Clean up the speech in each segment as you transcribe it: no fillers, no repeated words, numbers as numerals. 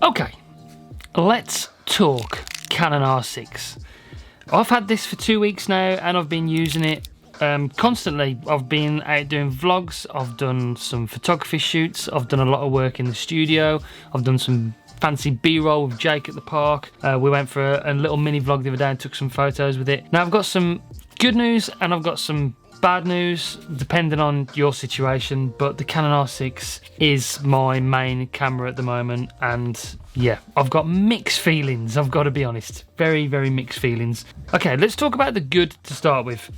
Okay, let's talk Canon R6. I've had this for 2 weeks now and I've been using it constantly. I've been out doing vlogs, I've done some photography shoots, I've done a lot of work in the studio, I've done some fancy B-roll with Jake at the park. We went for a little mini vlog the other day and took some photos with it. Now I've got some good news and I've got some bad news depending on your situation, but the Canon R6 is my main camera at the moment, and yeah, I've got mixed feelings, I've got to be honest. Very, very mixed feelings. Okay, let's talk about the good to start with.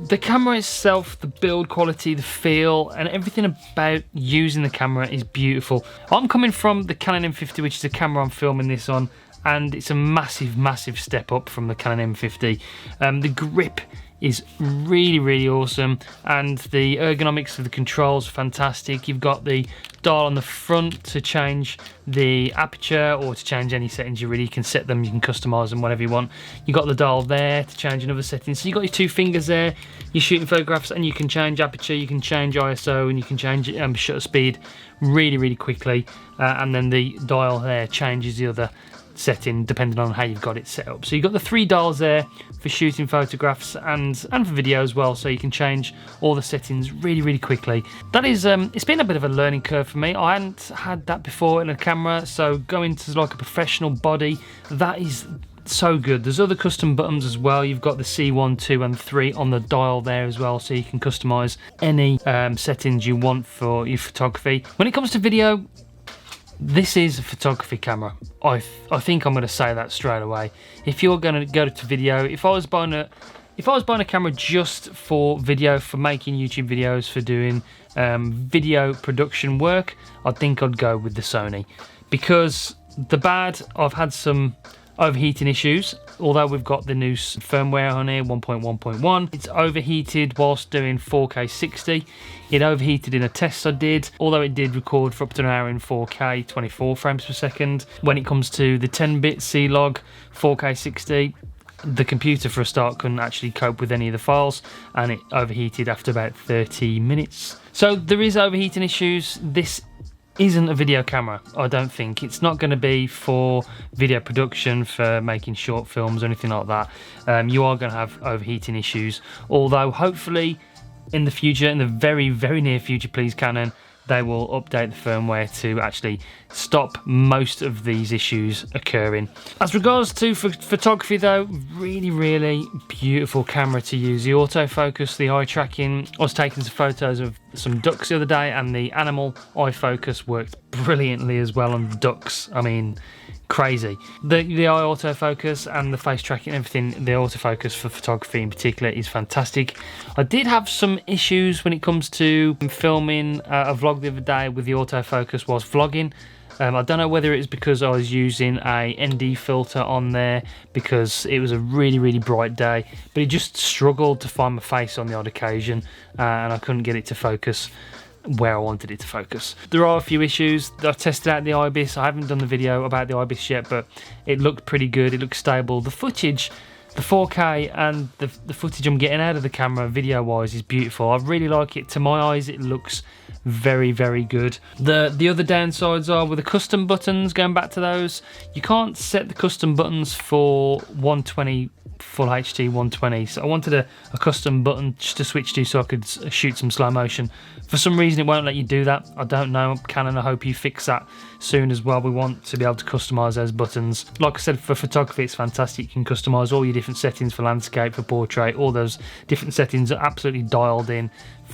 The camera itself, the build quality, the feel, and everything about using the camera is beautiful. I'm coming from the Canon M50, which is the camera I'm filming this on, and it's a massive, massive step up from the Canon M50. The grip is really, really awesome, and the ergonomics of the controls are fantastic. You've got the dial on the front to change the aperture or to change any settings. You can set them, you can customize them whatever you want. You've got the dial there to change another setting. So you've got your two fingers there, you're shooting photographs, and you can change aperture, you can change ISO, and you can change shutter speed really, really quickly. And then the dial there changes the other setting depending on how you've got it set up. So you've got the three dials there for shooting photographs and for video as well, so you can change all the settings really, really quickly. That is it's been a bit of a learning curve for me. I hadn't had that before in a camera, so going to like a professional body, that is so good. There's other custom buttons as well. You've got the C1, 2 and 3 on the dial there as well, so you can customize any settings you want for your photography. When it comes to video, this is a photography camera. I think I'm going to say that straight away. If you're going to go to video, if I was buying a camera just for video, for making YouTube videos, for doing video production work, I think I'd go with the Sony. Because the bad, I've had some overheating issues. Although we've got the new firmware on here, 1.1.1, it's overheated whilst doing 4K 60. It overheated in a test I did, although it did record for up to an hour in 4K 24 frames per second. When it comes to the 10-bit C-Log 4K 60, the computer for a start couldn't actually cope with any of the files, and it overheated after about 30 minutes. So there is overheating issues. This isn't a video camera, I don't think. It's not going to be for video production, for making short films or anything like that. You are going to have overheating issues, although hopefully in the future, in the very, very near future, please Canon, they will update the firmware to actually stop most of these issues occurring. As regards to photography though, really, really beautiful camera to use. The autofocus, the eye tracking. I was taking some photos of some ducks the other day, and the animal eye focus worked brilliantly as well on ducks. I mean, crazy. The eye autofocus and the face tracking, everything, the autofocus for photography in particular is fantastic. I did have some issues when it comes to filming a vlog the other day with the autofocus whilst vlogging. I don't know whether it's because I was using a ND filter on there because it was a really, really bright day, but it just struggled to find my face on the odd occasion, and I couldn't get it to focus where I wanted it to focus. There are a few issues. I've tested out the IBIS. I haven't done the video about the IBIS yet, but it looked pretty good. It looked stable. The footage, the 4K and the footage I'm getting out of the camera video wise is beautiful. I really like it. To my eyes, it looks very, very good. The other downsides are with the custom buttons, going back to those, you can't set the custom buttons for 120 full HD 120, so I wanted a custom button just to switch to so I could shoot some slow motion. For some reason it won't let you do that. I don't know, Canon, I hope you fix that soon as well. We want to be able to customize those buttons. Like I said, for photography it's fantastic. You can customize all your different settings for landscape, for portrait. All those different settings are absolutely dialed in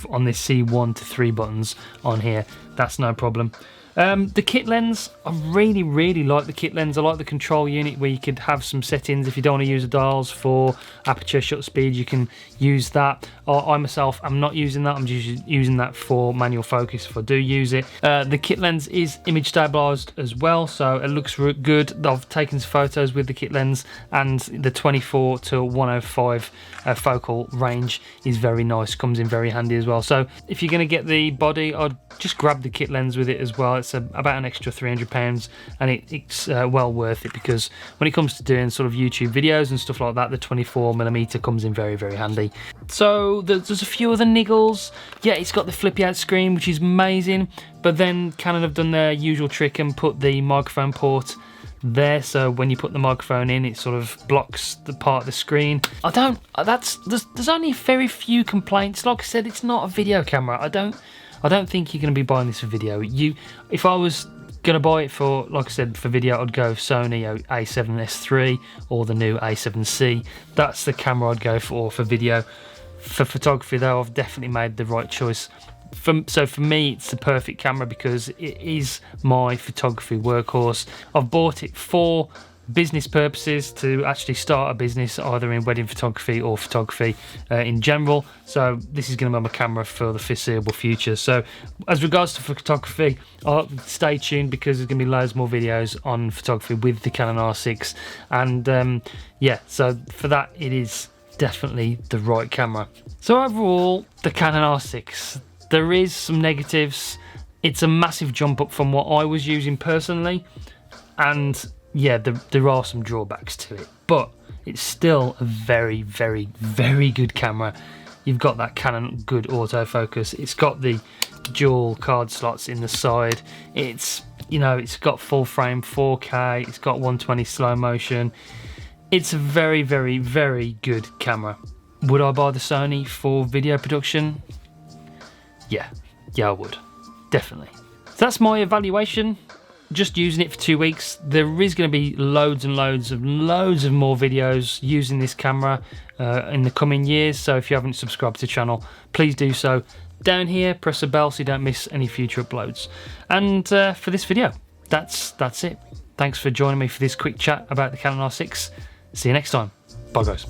on this C1 to 3 buttons on here. That's no problem. The kit lens, I really, really like the kit lens. I like the control unit where you could have some settings. If you don't want to use the dials for aperture, shutter speed, you can use that. I myself am not using that. I'm just using that for manual focus if I do use it. The kit lens is image stabilized as well, so it looks good. I've taken some photos with the kit lens, and the 24 to 105 focal range is very nice. Comes in very handy as well. So if you're going to get the body, I'd just grab the kit lens with it as well. that's about an extra £300, and it's well worth it, because when it comes to doing sort of YouTube videos and stuff like that, the 24mm comes in very, very handy. So there's a few other niggles. Yeah, it's got the flippy out screen, which is amazing, but then Canon have done their usual trick and put the microphone port there, so when you put the microphone in, it sort of blocks the part of the screen. There's only very few complaints. Like I said, it's not a video camera. I don't think you're going to be buying this for video. If I was going to buy it for, like I said, for video, I'd go Sony A7S III or the new A7C. That's the camera I'd go for video. For photography though, I've definitely made the right choice. So for me, it's the perfect camera because it is my photography workhorse. I've bought it for business purposes, to actually start a business either in wedding photography or photography in general. So this is going to be my camera for the foreseeable future. So as regards to photography, stay tuned, because there's going to be loads more videos on photography with the Canon R6. And yeah, so for that, it is definitely the right camera. So overall, the Canon R6, there is some negatives. It's a massive jump up from what I was using personally, and yeah, there are some drawbacks to it, but it's still a very, very, very good camera. You've got that Canon good autofocus. It's got the dual card slots in the side. It's got full frame 4K. It's got 120 slow motion. It's a very, very, very good camera. Would I buy the Sony for video production? Yeah, I would, definitely. So that's my evaluation. Just using it for 2 weeks. There is going to be loads and loads of more videos using this camera in the coming years. So if you haven't subscribed to the channel, please do so. Down here, press the bell so you don't miss any future uploads. And for this video, that's it. Thanks for joining me for this quick chat about the Canon R6. See you next time. Bye guys.